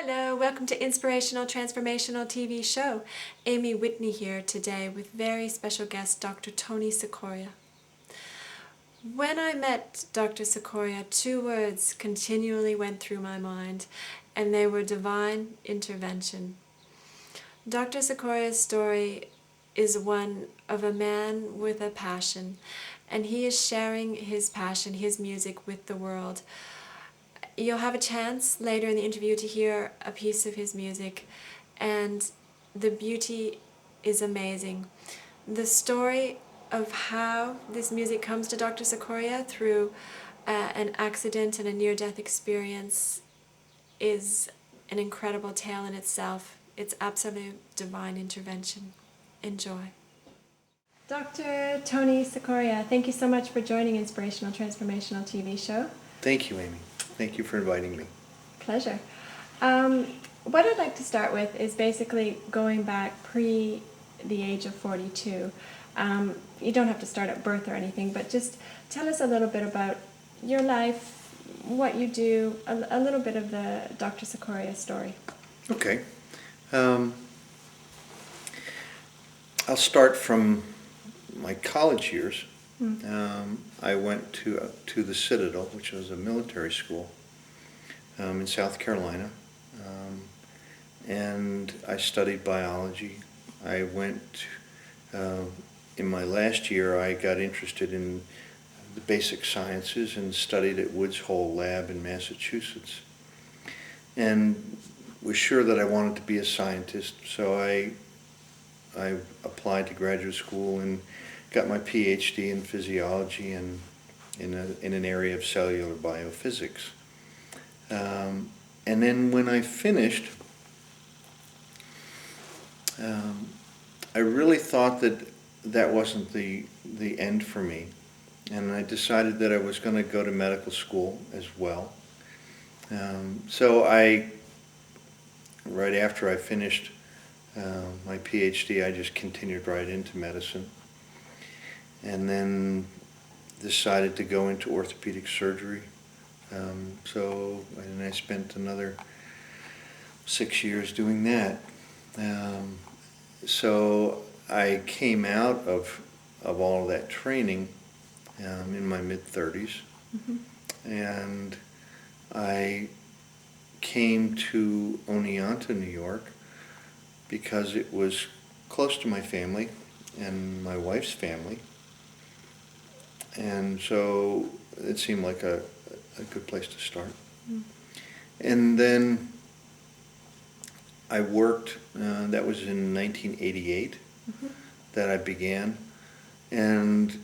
Hello, welcome to Inspirational Transformational TV show. Amy Whitney here today with very special guest Dr. Tony Cicoria. When I met Dr. Cicoria, two words continually went through my mind, and they were divine intervention. Dr. Cicoria's story is one of a man with a passion, and he is sharing his passion, his music with the world. You'll have a chance later in the interview to hear a piece of his music, and the beauty is amazing. The story of how this music comes to Dr. Cicoria through an accident and a near-death experience is an incredible tale in itself. It's absolute divine intervention. Enjoy. Dr. Tony Cicoria, thank you so much for joining Inspirational Transformational TV show. Thank you, Amy. Thank you for inviting me. Pleasure. What I'd like to start with is basically going back pre the age of 42. You don't have to start at birth or anything, but just tell us a little bit about your life, what you do, a little bit of the Dr. Cicoria story. Okay. I'll start from my college years. I went to the Citadel, which was a military school in South Carolina, and I studied biology. I went, in my last year, I got interested in the basic sciences and studied at Woods Hole Lab in Massachusetts, and was sure that I wanted to be a scientist, so I applied to graduate school and got my PhD in physiology and in an area of cellular biophysics. And then when I finished, I really thought that that wasn't the end for me, and I decided that I was going to go to medical school as well. So right after I finished my PhD, I just continued right into medicine, and then decided to go into orthopedic surgery. And I spent another 6 years doing that. So I came out of all of that training in my mid-30s, and I came to Oneonta, New York, because it was close to my family and my wife's family, and so it seemed like a good place to start. And then I worked, that was in 1988 that I began, and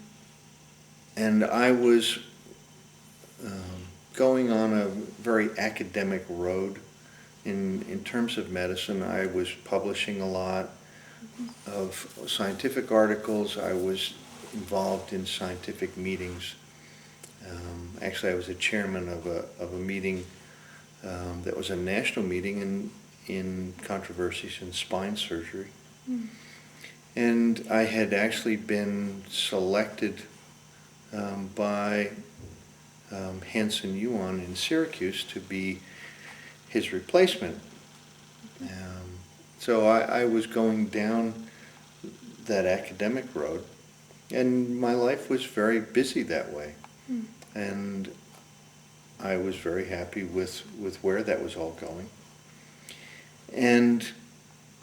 I was going on a very academic road in terms of medicine. I was publishing a lot of scientific articles. I was involved in scientific meetings. Actually, I was a chairman of a meeting that was a national meeting in controversies in spine surgery. And I had actually been selected by Hanson Yuan in Syracuse to be his replacement. So I was going down that academic road, and my life was very busy that way. And I was very happy with where that was all going. And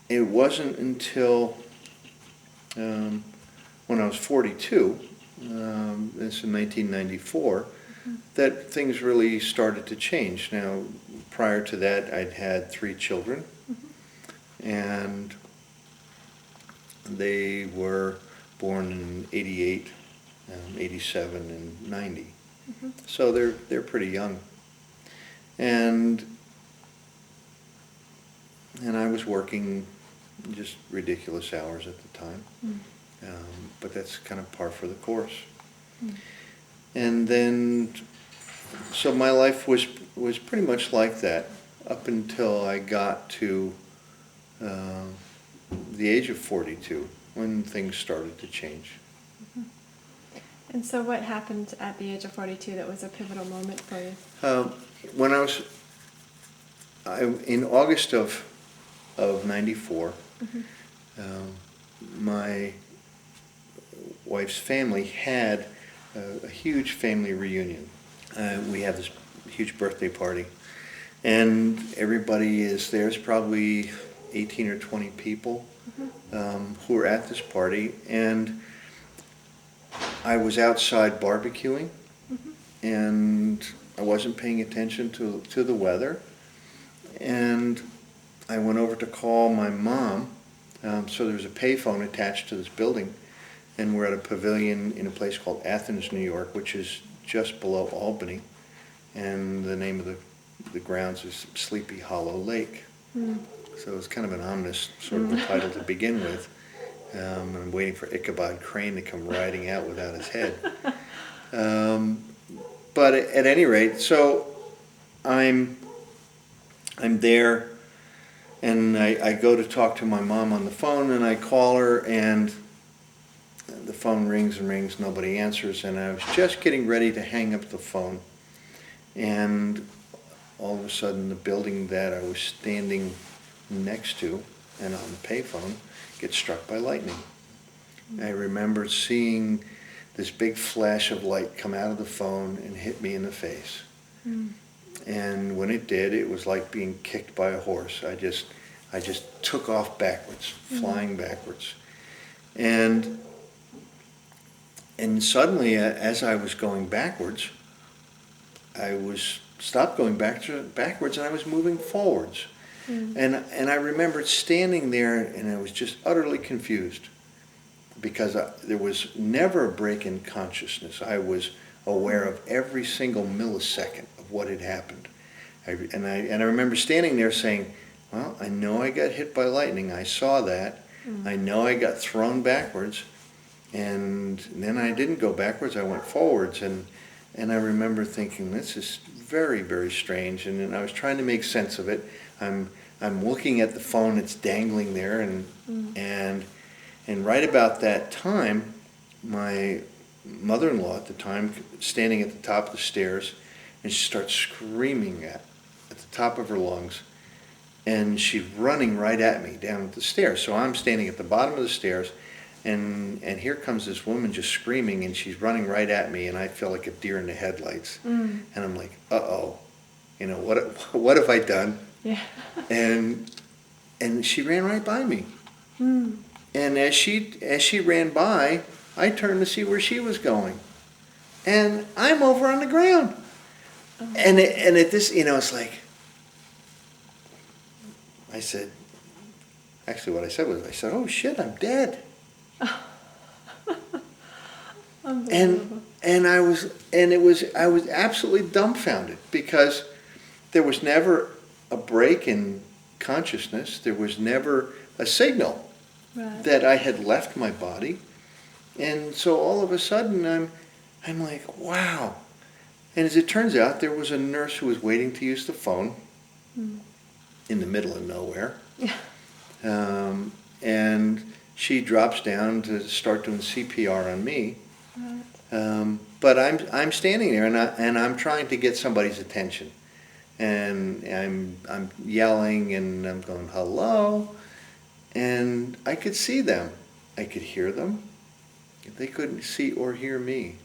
it wasn't until when I was 42, this in 1994, that things really started to change. Now, prior to that, I'd had 3 children, and they were born in 88, 87, and 90. So they're pretty young, and I was working just ridiculous hours at the time, but that's kind of par for the course. And then, so my life was pretty much like that up until I got to the age of 42, when things started to change. And so what happened at the age of 42 that was a pivotal moment for you? When in August of '94, my wife's family had a huge family reunion. We had this huge birthday party, and everybody is there's probably 18 or 20 people who were at this party, and I was outside barbecuing, and I wasn't paying attention to the weather, and I went over to call my mom. So there was a payphone attached to this building, and we're at a pavilion in a place called Athens, New York, which is just below Albany, and the name of the grounds is Sleepy Hollow Lake. So it's kind of an ominous sort of a title to begin with. I'm waiting for Ichabod Crane to come riding out without his head. But at any rate, so I'm there, and I go to talk to my mom on the phone, and I call her, and the phone rings and rings, nobody answers, and I was just getting ready to hang up the phone, and all of a sudden the building that I was standing next to and on the payphone gets struck by lightning. I remember seeing this big flash of light come out of the phone and hit me in the face. And when it did, it was like being kicked by a horse. I just took off backwards, flying backwards. And suddenly, as I was going backwards, I was stopped going backwards, and I was moving forwards. And I remembered standing there, and I was just utterly confused, because there was never a break in consciousness. I was aware of every single millisecond of what had happened. And I remember standing there saying, well, I know I got hit by lightning. I saw that. I know I got thrown backwards. And then I didn't go backwards. I went forwards. And I remember thinking, this is very, very strange. And then I was trying to make sense of it. I'm looking at the phone. It's dangling there. And right about that time, my mother-in-law at the time, standing at the top of the stairs, and she starts screaming at the top of her lungs, and she's running right at me down the stairs. So I'm standing at the bottom of the stairs, and here comes this woman just screaming, and she's running right at me, and I feel like a deer in the headlights. And I'm like, uh-oh, what have I done? Yeah. And she ran right by me. And as she ran by, I turned to see where she was going, and I'm over on the ground. And at this, it's like, I said, actually what I said was, oh shit, I'm dead. And I was absolutely dumbfounded, because there was never a break in consciousness. There was never a signal that I had left my body. And so all of a sudden I'm like, wow. And as it turns out, there was a nurse who was waiting to use the phone in the middle of nowhere. And she drops down to start doing CPR on me. But I'm standing there, and I'm trying to get somebody's attention. And I'm yelling, and I'm going, hello? And I could see them. I could hear them. They couldn't see or hear me.